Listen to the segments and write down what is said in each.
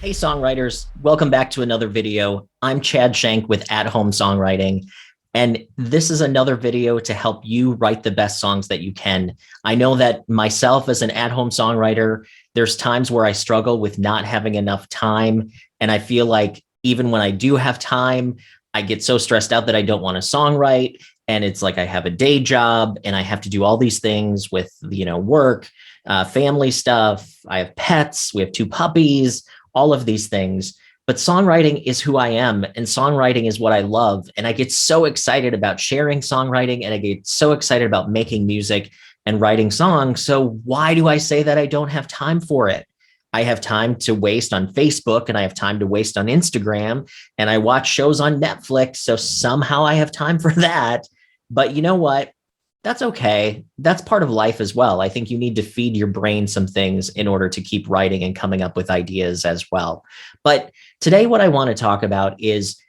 Hey, songwriters, welcome back to another video. I'm Chad Shank with At Home Songwriting, and this is another video to help you write the best songs that you can. I know that myself as an at-home songwriter, there's times where I struggle with not having enough time, and I feel like even when I do have time, I get so stressed out that I don't want to songwrite, and it's like I have a day job, and I have to do all these things with, work, family stuff. I have pets, we have two puppies, all of these things. But songwriting is who I am, and songwriting is what I love. And I get so excited about sharing songwriting, and I get so excited about making music and writing songs. So why do I say that I don't have time for it? I have time to waste on Facebook, and I have time to waste on Instagram, and I watch shows on Netflix. So somehow I have time for that. But you know what? That's okay. That's part of life as well. I think you need to feed your brain some things in order to keep writing and coming up with ideas as well. But today, what I want to talk about is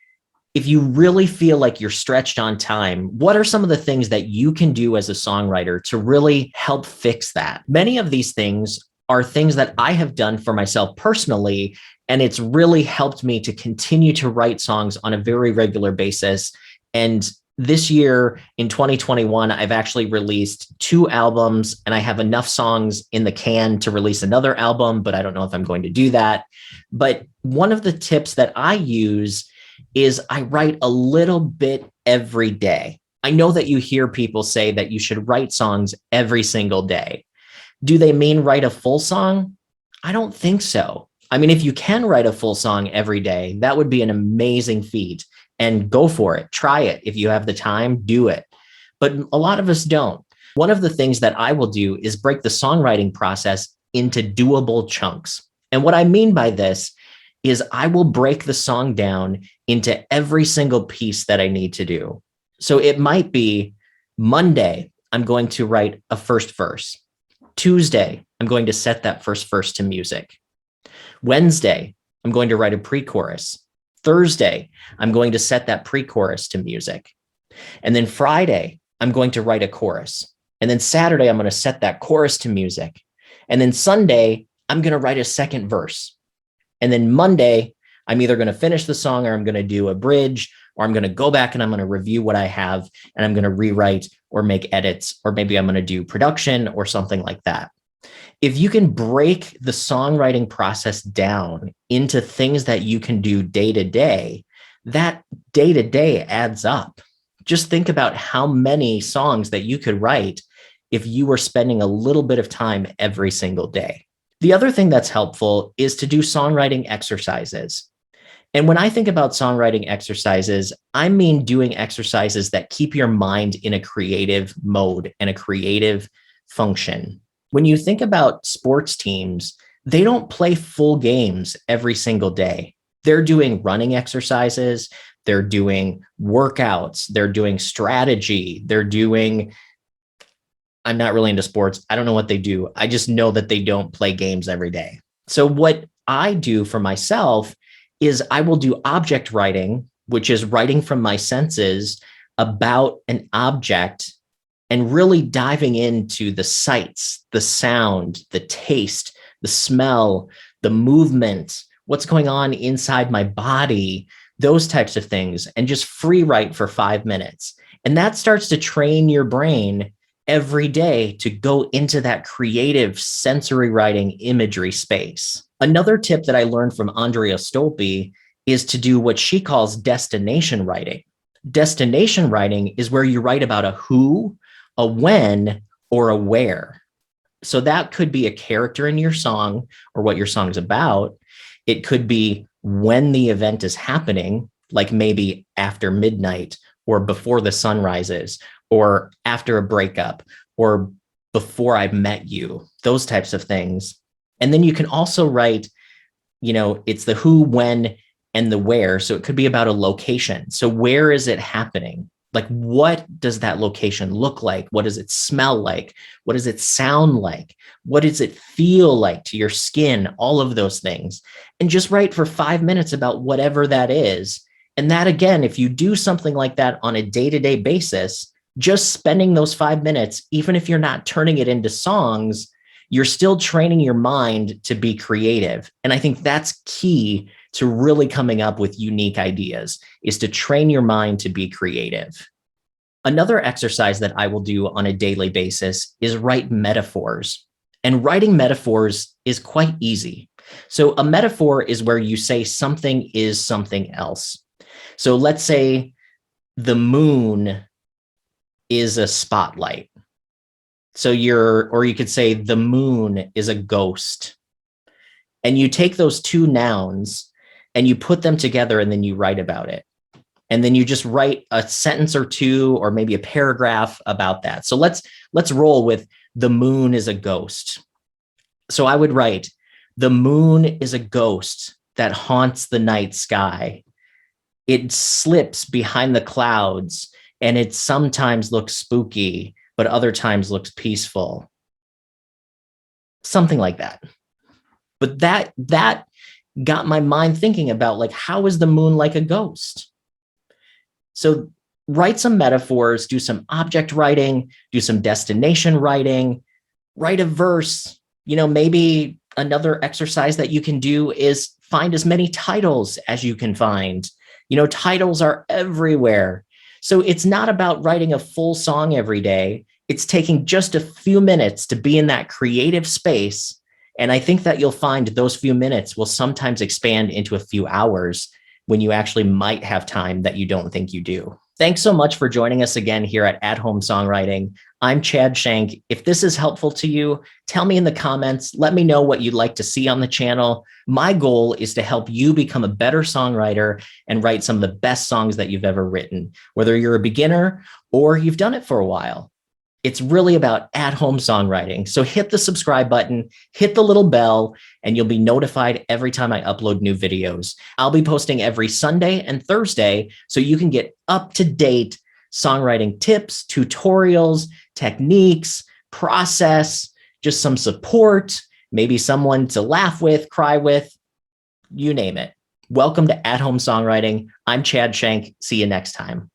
if you really feel like you're stretched on time, what are some of the things that you can do as a songwriter to really help fix that? Many of these things are things that I have done for myself personally, and it's really helped me to continue to write songs on a very regular basis. And this year in 2021, I've actually released 2 albums, and I have enough songs in the can to release another album, but I don't know if I'm going to do that. But one of the tips that I use is I write a little bit every day. I know that you hear people say that you should write songs every single day. Do they mean write a full song? I don't think so. I mean, if you can write a full song every day, that would be an amazing feat. And go for it. Try it. If you have the time, do it. But a lot of us don't. One of the things that I will do is break the songwriting process into doable chunks. And what I mean by this is I will break the song down into every single piece that I need to do. So it might be Monday, I'm going to write a first verse. Tuesday, I'm going to set that first verse to music. Wednesday, I'm going to write a pre-chorus. Thursday, I'm going to set that pre-chorus to music. And then Friday, I'm going to write a chorus. And then Saturday, I'm going to set that chorus to music. And then Sunday, I'm going to write a second verse. And then Monday, I'm either going to finish the song, or I'm going to do a bridge, or I'm going to go back and I'm going to review what I have, and I'm going to rewrite or make edits, or maybe I'm going to do production or something like that. If you can break the songwriting process down into things that you can do day to day, that day to day adds up. Just think about how many songs that you could write if you were spending a little bit of time every single day. The other thing that's helpful is to do songwriting exercises. And when I think about songwriting exercises, I mean doing exercises that keep your mind in a creative mode and a creative function. When you think about sports teams, they don't play full games every single day. They're doing running exercises, they're doing workouts, they're doing strategy, I'm not really into sports. I don't know what they do. I just know that they don't play games every day. So what I do for myself is I will do object writing, which is writing from my senses about an object and really diving into the sights, the sound, the taste, the smell, the movement, what's going on inside my body, those types of things, and just free write for 5 minutes. And that starts to train your brain every day to go into that creative sensory writing imagery space. Another tip that I learned from Andrea Stolpe is to do what she calls destination writing. Destination writing is where you write about a who, a when, or a where. So that could be a character in your song or what your song's about. It could be when the event is happening, like maybe after midnight or before the sun rises or after a breakup or before I've met you, those types of things. And then you can also write, it's the who, when, and the where. So it could be about a location. So where is it happening? Like, what does that location look like? What does it smell like? What does it sound like? What does it feel like to your skin? All of those things. And just write for 5 minutes about whatever that is. And that, again, if you do something like that on a day-to-day basis, just spending those 5 minutes, even if you're not turning it into songs, you're still training your mind to be creative. And I think that's key to really coming up with unique ideas, is to train your mind to be creative. Another exercise that I will do on a daily basis is write metaphors. And writing metaphors is quite easy. So a metaphor is where you say something is something else. So let's say the moon is a spotlight. So or you could say the moon is a ghost. And you take those two nouns and you put them together and then you write about it. And then you just write a sentence or two, or maybe a paragraph about that. So let's roll with the moon is a ghost. So I would write, the moon is a ghost that haunts the night sky. It slips behind the clouds and it sometimes looks spooky, but other times looks peaceful. Something like that. But that got my mind thinking about, like, how is the moon like a ghost? So write some metaphors, do some object writing, do some destination writing, write a verse. Maybe another exercise that you can do is find as many titles as you can find. Titles are everywhere. So it's not about writing a full song every day. It's taking just a few minutes to be in that creative space. And I think that you'll find those few minutes will sometimes expand into a few hours when you actually might have time that you don't think you do. Thanks so much for joining us again here at Home Songwriting. I'm Chad Shank. If this is helpful to you, tell me in the comments. Let me know what you'd like to see on the channel. My goal is to help you become a better songwriter and write some of the best songs that you've ever written, whether you're a beginner or you've done it for a while. It's really about at-home songwriting. So hit the subscribe button, hit the little bell, and you'll be notified every time I upload new videos. I'll be posting every Sunday and Thursday, so you can get up-to-date songwriting tips, tutorials, techniques, process, just some support, maybe someone to laugh with, cry with, you name it. Welcome to At Home Songwriting. I'm Chad Shank. See you next time.